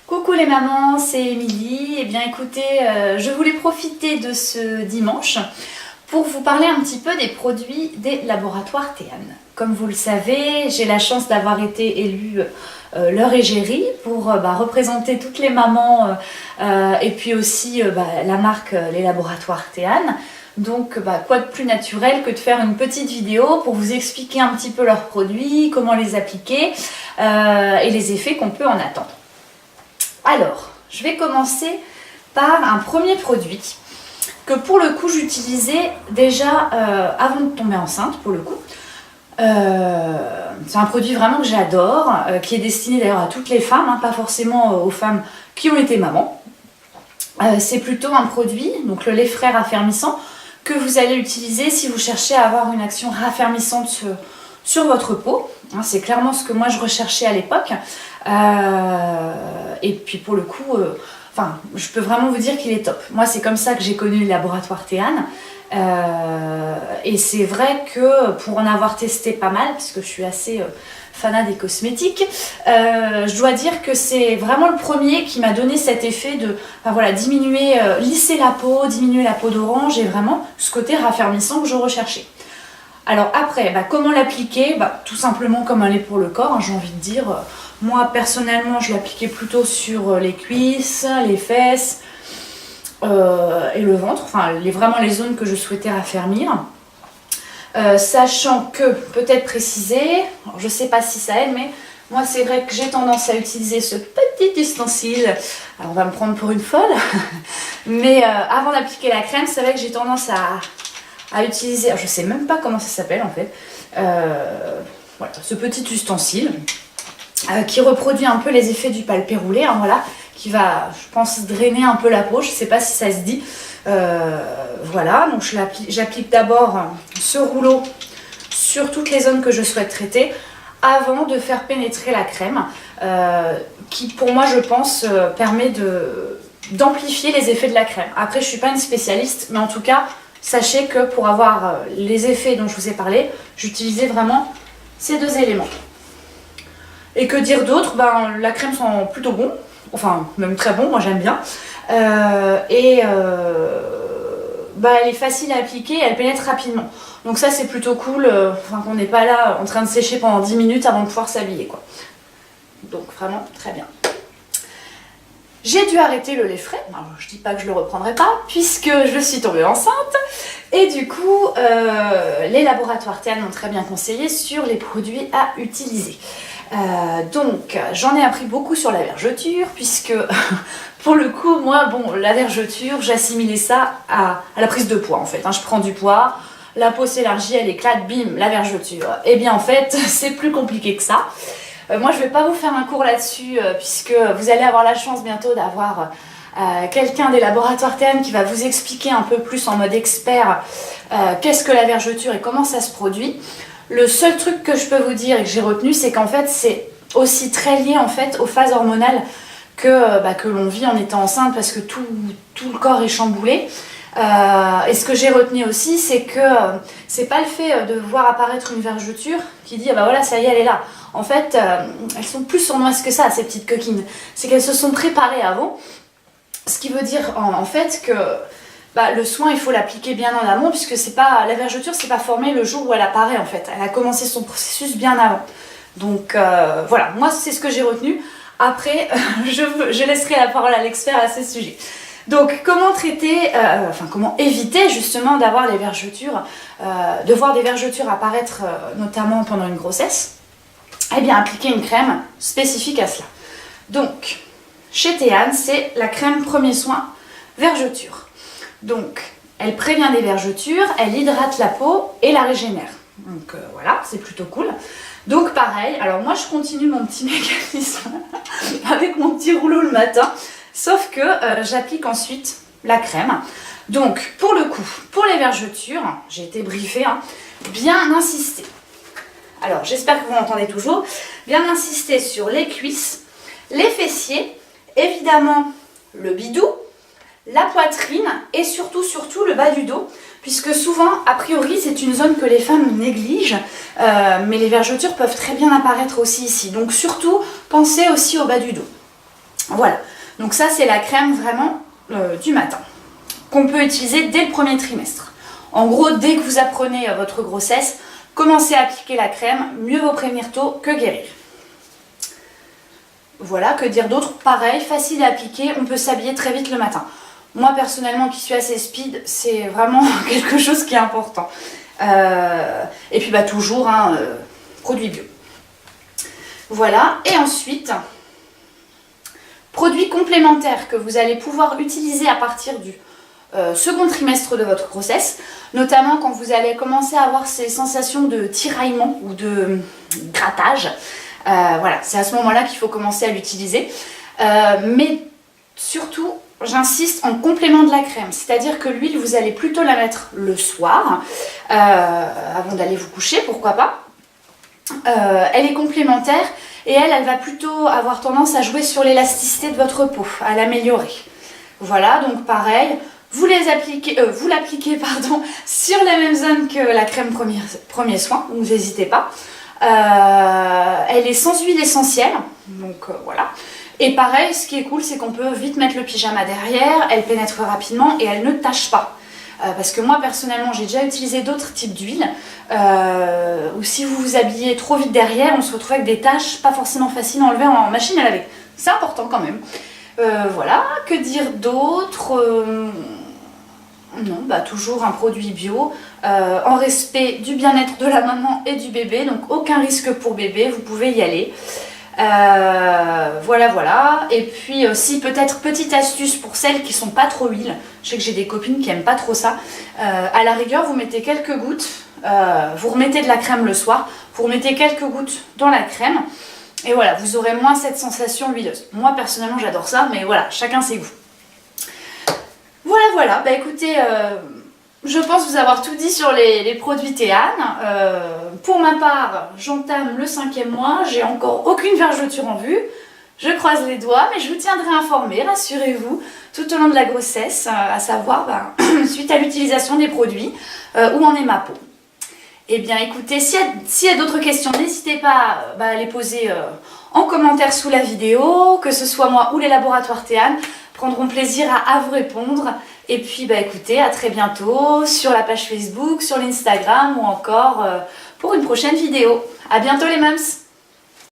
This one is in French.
Coucou les mamans, c'est Émilie. Eh bien écoutez, je voulais profiter de ce dimanche pour vous parler un petit peu des produits des laboratoires Théane. Comme vous le savez, j'ai la chance d'avoir été élue leur égérie pour représenter toutes les mamans et puis aussi la marque les laboratoires Théane. Donc quoi de plus naturel que de faire une petite vidéo pour vous expliquer un petit peu leurs produits, comment les appliquer et les effets qu'on peut en attendre. Alors, je vais commencer par un premier produit que pour le coup j'utilisais déjà avant de tomber enceinte pour le coup. C'est un produit vraiment que j'adore, qui est destiné d'ailleurs à toutes les femmes, hein, pas forcément aux femmes qui ont été mamans. C'est plutôt un produit, donc le lait frais raffermissant, que vous allez utiliser si vous cherchez à avoir une action raffermissante sur votre peau. C'est clairement ce que moi je recherchais à l'époque. Et puis pour le coup, je peux vraiment vous dire qu'il est top. Moi c'est comme ça que j'ai connu le laboratoire Théane. Et c'est vrai que pour en avoir testé pas mal, parce que je suis assez fanat des cosmétiques, je dois dire que c'est vraiment le premier qui m'a donné cet effet de diminuer, lisser la peau, diminuer la peau d'orange et vraiment ce côté raffermissant que je recherchais. Alors après, comment l'appliquer? Tout simplement comme un lait pour le corps, hein, j'ai envie de dire. Moi personnellement je l'appliquais plutôt sur les cuisses, les fesses et le ventre, vraiment les zones que je souhaitais raffermir. Sachant que, peut-être préciser, alors je sais pas si ça aide, mais moi c'est vrai que j'ai tendance à utiliser ce petit ustensile. Alors on va me prendre pour une folle, mais avant d'appliquer la crème, c'est vrai que j'ai tendance à utiliser, alors je sais même pas comment ça s'appelle en fait, ce petit ustensile qui reproduit un peu les effets du palpé roulé, hein, qui va, je pense, drainer un peu la peau, je sais pas si ça se dit. Donc j'applique d'abord ce rouleau sur toutes les zones que je souhaite traiter avant de faire pénétrer la crème qui pour moi je pense permet d'amplifier les effets de la crème. Après je suis pas une spécialiste, mais en tout cas sachez que pour avoir les effets dont je vous ai parlé, j'utilisais vraiment ces deux éléments. Et que dire d'autre? La crème sent plutôt bon, enfin même très bon, moi j'aime bien. Elle est facile à appliquer, elle pénètre rapidement. Donc ça c'est plutôt cool, qu'on n'est pas là en train de sécher pendant 10 minutes avant de pouvoir s'habiller, quoi. Donc vraiment très bien. J'ai dû arrêter le lait frais, alors, je dis pas que je le reprendrai pas, puisque je suis tombée enceinte. Et du coup, les laboratoires Théane m'ont très bien conseillé sur les produits à utiliser. Donc j'en ai appris beaucoup sur la vergeture, puisque pour le coup moi la vergeture j'assimilais ça à la prise de poids en fait, hein. Je prends du poids, la peau s'élargit, elle éclate, bim, la vergeture. Et bien en fait c'est plus compliqué que ça. Moi je vais pas vous faire un cours là-dessus puisque vous allez avoir la chance bientôt d'avoir quelqu'un des laboratoires Théane qui va vous expliquer un peu plus en mode expert qu'est-ce que la vergeture et comment ça se produit. Le seul truc que je peux vous dire et que j'ai retenu, c'est qu'en fait c'est aussi très lié en fait aux phases hormonales que l'on vit en étant enceinte, parce que tout le corps est chamboulé. Et ce que j'ai retenu aussi, c'est que c'est pas le fait de voir apparaître une vergeture qui dit ça y est, elle est là. En fait, elles sont plus sournoises que ça, ces petites coquines. C'est qu'elles se sont préparées avant, ce qui veut dire en fait que le soin il faut l'appliquer bien en amont, puisque la vergeture c'est pas formée le jour où elle apparaît en fait. Elle a commencé son processus bien avant. Donc moi c'est ce que j'ai retenu. Après je laisserai la parole à l'expert à ce sujet. Donc comment traiter, comment éviter justement d'avoir les vergetures, de voir des vergetures apparaître notamment pendant une grossesse? Eh bien appliquer une crème spécifique à cela. Donc chez Théane c'est la crème premier soin vergeture. Donc, elle prévient des vergetures, elle hydrate la peau et la régénère. Donc c'est plutôt cool. Donc pareil, alors moi je continue mon petit mécanisme avec mon petit rouleau le matin, sauf que j'applique ensuite la crème. Donc pour le coup, pour les vergetures, j'ai été briefée, bien insister. Alors j'espère que vous m'entendez toujours. Bien insister sur les cuisses, les fessiers, évidemment le bidou, la poitrine et surtout le bas du dos, puisque souvent, a priori, c'est une zone que les femmes négligent, mais les vergetures peuvent très bien apparaître aussi ici. Donc surtout, pensez aussi au bas du dos. Voilà, donc ça c'est la crème vraiment du matin, qu'on peut utiliser dès le premier trimestre. En gros, dès que vous apprenez votre grossesse, commencez à appliquer la crème, mieux vaut prévenir tôt que guérir. Voilà, que dire d'autre? Pareil, facile à appliquer, on peut s'habiller très vite le matin. Moi personnellement qui suis assez speed, c'est vraiment quelque chose qui est important. Et puis toujours, produit bio. Voilà, et ensuite, produits complémentaires que vous allez pouvoir utiliser à partir du second trimestre de votre grossesse, notamment quand vous allez commencer à avoir ces sensations de tiraillement ou de grattage. Voilà, c'est à ce moment-là qu'il faut commencer à l'utiliser. Mais surtout, j'insiste en complément de la crème, c'est-à-dire que l'huile, vous allez plutôt la mettre le soir, avant d'aller vous coucher, pourquoi pas. Elle est complémentaire et elle va plutôt avoir tendance à jouer sur l'élasticité de votre peau, à l'améliorer. Voilà, donc pareil, vous l'appliquez sur la même zone que la crème premier soin, donc n'hésitez pas. Elle est sans huile essentielle, donc voilà. Et pareil, ce qui est cool, c'est qu'on peut vite mettre le pyjama derrière, elle pénètre rapidement et elle ne tache pas. Parce que moi personnellement j'ai déjà utilisé d'autres types d'huile où si vous vous habillez trop vite derrière, on se retrouve avec des taches pas forcément faciles à enlever en machine à laver. C'est important quand même. Voilà, que dire d'autre? Non, toujours un produit bio, en respect du bien-être de la maman et du bébé, donc aucun risque pour bébé, vous pouvez y aller. Voilà. Et puis aussi peut-être petite astuce pour celles qui sont pas trop huile. Je sais que j'ai des copines qui aiment pas trop ça. À la rigueur, vous mettez quelques gouttes, vous remettez de la crème le soir, vous remettez quelques gouttes dans la crème. Et voilà, vous aurez moins cette sensation huileuse. Moi personnellement j'adore ça, mais voilà, chacun ses goûts. Voilà, écoutez, je pense vous avoir tout dit sur les produits Théane. Pour ma part, j'entame le 5e mois, j'ai encore aucune vergeture en vue. Je croise les doigts, mais je vous tiendrai informé, rassurez-vous, tout au long de la grossesse, à savoir, suite à l'utilisation des produits, où en est ma peau. Eh bien écoutez, s'il y a d'autres questions, n'hésitez pas à les poser en commentaire sous la vidéo, que ce soit moi ou les laboratoires Théane, prendront plaisir à vous répondre. Et puis écoutez, à très bientôt sur la page Facebook, sur l'Instagram ou encore pour une prochaine vidéo. À bientôt les mams!